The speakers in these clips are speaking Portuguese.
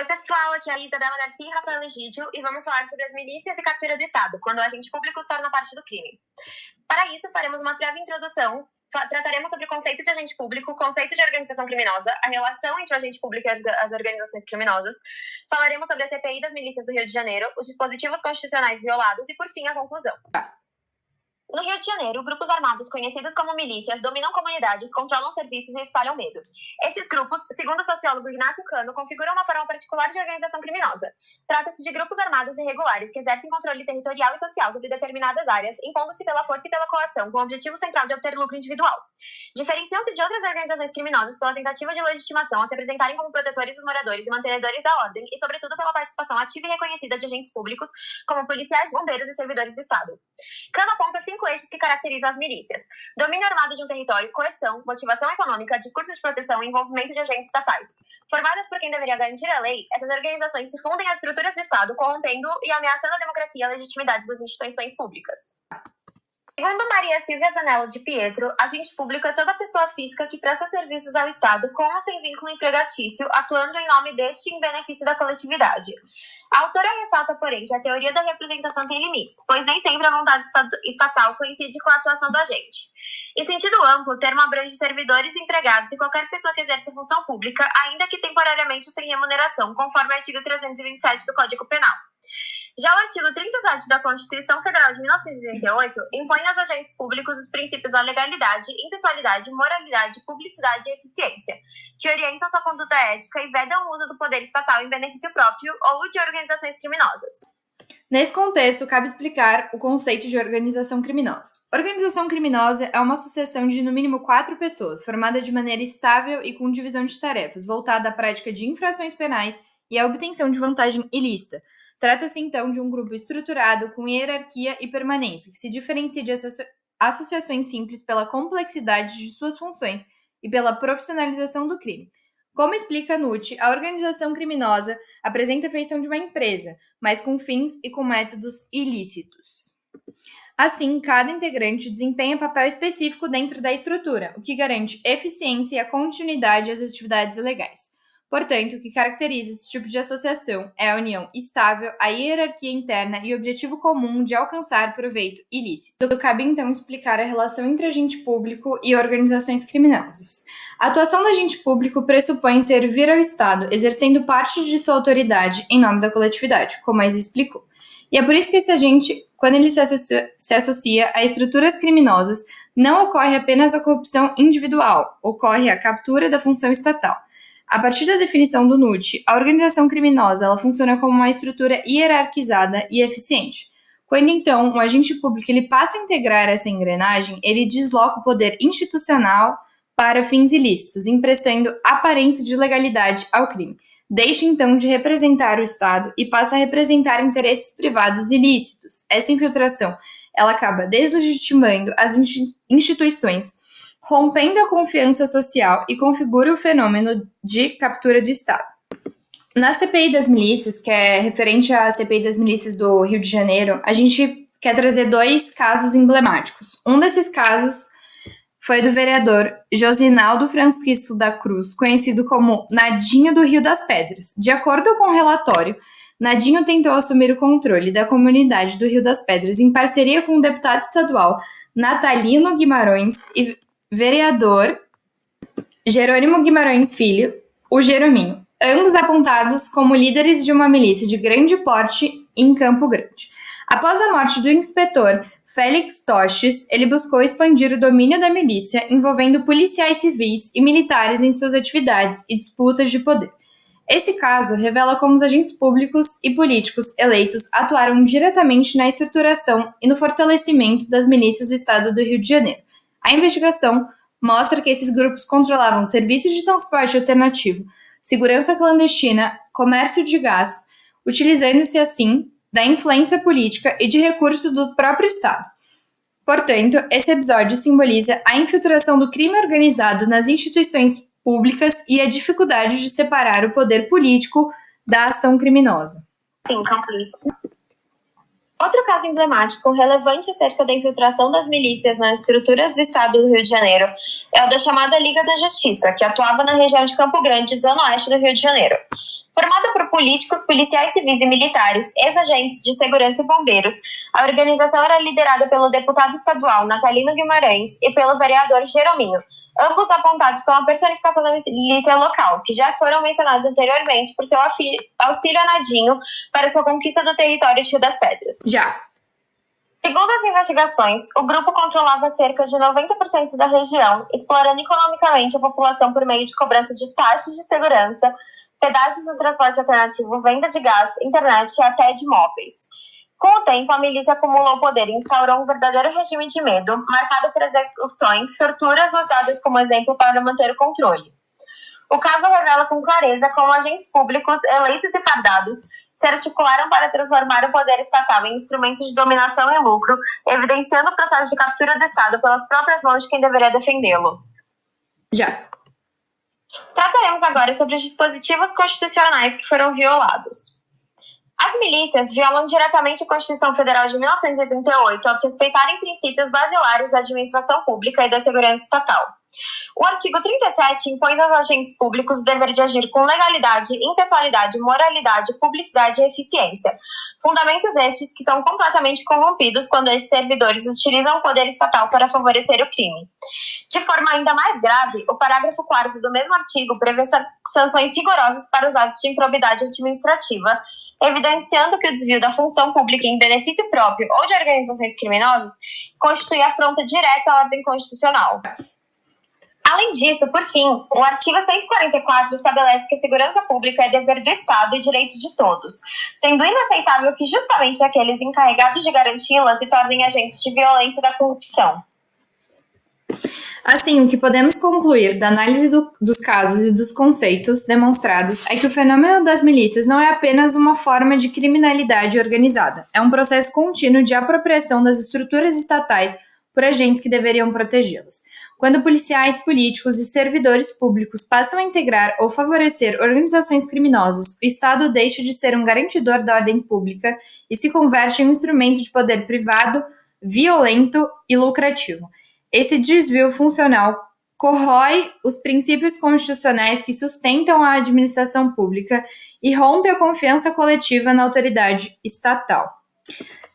Oi, pessoal, aqui é a Isabela Garcia e Rafael Legídio e vamos falar sobre as milícias e captura do Estado, quando o agente público se torna parte do crime. Para isso, faremos uma breve introdução, trataremos sobre o conceito de agente público, o conceito de organização criminosa, a relação entre o agente público e as organizações criminosas, falaremos sobre a CPI das milícias do Rio de Janeiro, os dispositivos constitucionais violados e, por fim, a conclusão. No Rio de Janeiro, grupos armados conhecidos como milícias dominam comunidades, controlam serviços e espalham medo. Esses grupos, segundo o sociólogo Ignácio Cano, configuram uma forma particular de organização criminosa. Trata-se de grupos armados irregulares que exercem controle territorial e social sobre determinadas áreas, impondo-se pela força e pela coação, com o objetivo central de obter lucro individual. Diferenciam-se de outras organizações criminosas pela tentativa de legitimação ao se apresentarem como protetores dos moradores e mantenedores da ordem, e sobretudo pela participação ativa e reconhecida de agentes públicos, como policiais, bombeiros e servidores do Estado. Cano aponta 5 eixos que caracterizam as milícias: domínio armado de um território, coerção, motivação econômica, discurso de proteção e envolvimento de agentes estatais. Formadas por quem deveria garantir a lei, essas organizações se fundem às estruturas do Estado, corrompendo e ameaçando a democracia e a legitimidade das instituições públicas. Segundo Maria Silvia Zanello de Pietro, agente público é toda pessoa física que presta serviços ao Estado com ou sem vínculo empregatício, atuando em nome deste e em benefício da coletividade. A autora ressalta, porém, que a teoria da representação tem limites, pois nem sempre a vontade estatal coincide com a atuação do agente. Em sentido amplo, o termo abrange servidores, empregados e qualquer pessoa que exerce função pública, ainda que temporariamente ou sem remuneração, conforme o artigo 327 do Código Penal. Já o artigo 37 da Constituição Federal de 1988 impõe aos agentes públicos os princípios da legalidade, impessoalidade, moralidade, publicidade e eficiência, que orientam sua conduta ética e vedam o uso do poder estatal em benefício próprio ou de organizações criminosas. Nesse contexto, cabe explicar o conceito de organização criminosa. Organização criminosa é uma associação de no mínimo 4 pessoas, formada de maneira estável e com divisão de tarefas, voltada à prática de infrações penais e à obtenção de vantagem ilícita. Trata-se, então, de um grupo estruturado com hierarquia e permanência, que se diferencia de associações simples pela complexidade de suas funções e pela profissionalização do crime. Como explica Nucci, a organização criminosa apresenta a feição de uma empresa, mas com fins e com métodos ilícitos. Assim, cada integrante desempenha papel específico dentro da estrutura, o que garante eficiência e a continuidade às atividades ilegais. Portanto, o que caracteriza esse tipo de associação é a união estável, a hierarquia interna e o objetivo comum de alcançar proveito ilícito. Cabe, então, explicar a relação entre agente público e organizações criminosas. A atuação do agente público pressupõe servir ao Estado, exercendo parte de sua autoridade em nome da coletividade, como a Isa explicou. E é por isso que esse agente, quando ele se associa a estruturas criminosas, não ocorre apenas a corrupção individual, ocorre a captura da função estatal. A partir da definição do Nucci, a organização criminosa ela funciona como uma estrutura hierarquizada e eficiente. Quando, então, o agente público ele passa a integrar essa engrenagem, ele desloca o poder institucional para fins ilícitos, emprestando aparência de legalidade ao crime. Deixa, então, de representar o Estado e passa a representar interesses privados ilícitos. Essa infiltração ela acaba deslegitimando as instituições, rompendo a confiança social e configura o fenômeno de captura do Estado. Na CPI das milícias, que é referente à CPI das milícias do Rio de Janeiro, a gente quer trazer 2 casos emblemáticos. Um desses casos foi do vereador Josinaldo Francisco da Cruz, conhecido como Nadinho do Rio das Pedras. De acordo com o relatório, Nadinho tentou assumir o controle da comunidade do Rio das Pedras em parceria com o deputado estadual Natalino Guimarães e vereador Jerônimo Guimarães Filho, o Jerominho, ambos apontados como líderes de uma milícia de grande porte em Campo Grande. Após a morte do inspetor Félix Toches, ele buscou expandir o domínio da milícia, envolvendo policiais civis e militares em suas atividades e disputas de poder. Esse caso revela como os agentes públicos e políticos eleitos atuaram diretamente na estruturação e no fortalecimento das milícias do estado do Rio de Janeiro. A investigação mostra que esses grupos controlavam serviços de transporte alternativo, segurança clandestina, comércio de gás, utilizando-se assim da influência política e de recursos do próprio Estado. Portanto, esse episódio simboliza a infiltração do crime organizado nas instituições públicas e a dificuldade de separar o poder político da ação criminosa. Sim, Cris. Outro caso emblemático, relevante acerca da infiltração das milícias nas estruturas do Estado do Rio de Janeiro, é o da chamada Liga da Justiça, que atuava na região de Campo Grande, zona oeste do Rio de Janeiro. Formada por políticos, policiais civis e militares, ex-agentes de segurança e bombeiros, a organização era liderada pelo deputado estadual Natalino Guimarães e pelo vereador Jerominho, ambos apontados como a personificação da milícia local, que já foram mencionados anteriormente por seu auxílio a Nadinho para sua conquista do território de Rio das Pedras. Já. Segundo as investigações, o grupo controlava cerca de 90% da região, explorando economicamente a população por meio de cobrança de taxas de segurança, pedágios do transporte alternativo, venda de gás, internet e até de móveis. Com o tempo, a milícia acumulou poder e instaurou um verdadeiro regime de medo, marcado por execuções, torturas usadas como exemplo para manter o controle. O caso revela com clareza como agentes públicos, eleitos e fardados, se articularam para transformar o poder estatal em instrumento de dominação e lucro, evidenciando o processo de captura do Estado pelas próprias mãos de quem deveria defendê-lo. Já. Trataremos agora sobre os dispositivos constitucionais que foram violados. As milícias violam diretamente a Constituição Federal de 1988 ao desrespeitarem princípios basilares da administração pública e da segurança estatal. O artigo 37 impõe aos agentes públicos o dever de agir com legalidade, impessoalidade, moralidade, publicidade e eficiência. Fundamentos estes que são completamente corrompidos quando estes servidores utilizam o poder estatal para favorecer o crime. De forma ainda mais grave, o parágrafo 4º do mesmo artigo prevê sanções rigorosas para os atos de improbidade administrativa, evidenciando que o desvio da função pública em benefício próprio ou de organizações criminosas constitui afronta direta à ordem constitucional. Além disso, por fim, o artigo 144 estabelece que a segurança pública é dever do Estado e direito de todos, sendo inaceitável que justamente aqueles encarregados de garanti-la se tornem agentes de violência da corrupção. Assim, o que podemos concluir da análise dos casos e dos conceitos demonstrados é que o fenômeno das milícias não é apenas uma forma de criminalidade organizada, é um processo contínuo de apropriação das estruturas estatais por agentes que deveriam protegê-las. Quando policiais, políticos e servidores públicos passam a integrar ou favorecer organizações criminosas, o Estado deixa de ser um garantidor da ordem pública e se converte em um instrumento de poder privado, violento e lucrativo. Esse desvio funcional corrói os princípios constitucionais que sustentam a administração pública e rompe a confiança coletiva na autoridade estatal.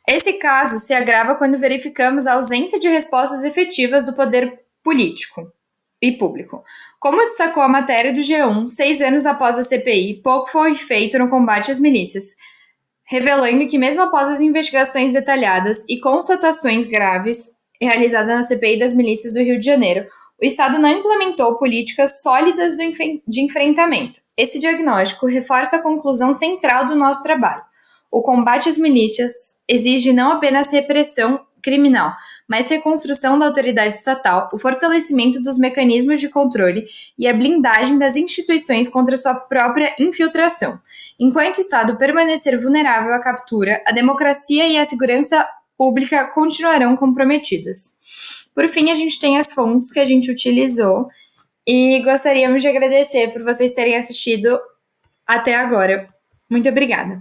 Esse caso se agrava quando verificamos a ausência de respostas efetivas do poder político e público. Como destacou a matéria do G1, 6 anos após a CPI, pouco foi feito no combate às milícias, revelando que mesmo após as investigações detalhadas e constatações graves realizadas na CPI das milícias do Rio de Janeiro, o Estado não implementou políticas sólidas de enfrentamento. Esse diagnóstico reforça a conclusão central do nosso trabalho. O combate às milícias exige não apenas repressão criminal, mas reconstrução da autoridade estatal, o fortalecimento dos mecanismos de controle e a blindagem das instituições contra sua própria infiltração. Enquanto o Estado permanecer vulnerável à captura, a democracia e a segurança pública continuarão comprometidas. Por fim, a gente tem as fontes que a gente utilizou e gostaríamos de agradecer por vocês terem assistido até agora. Muito obrigada!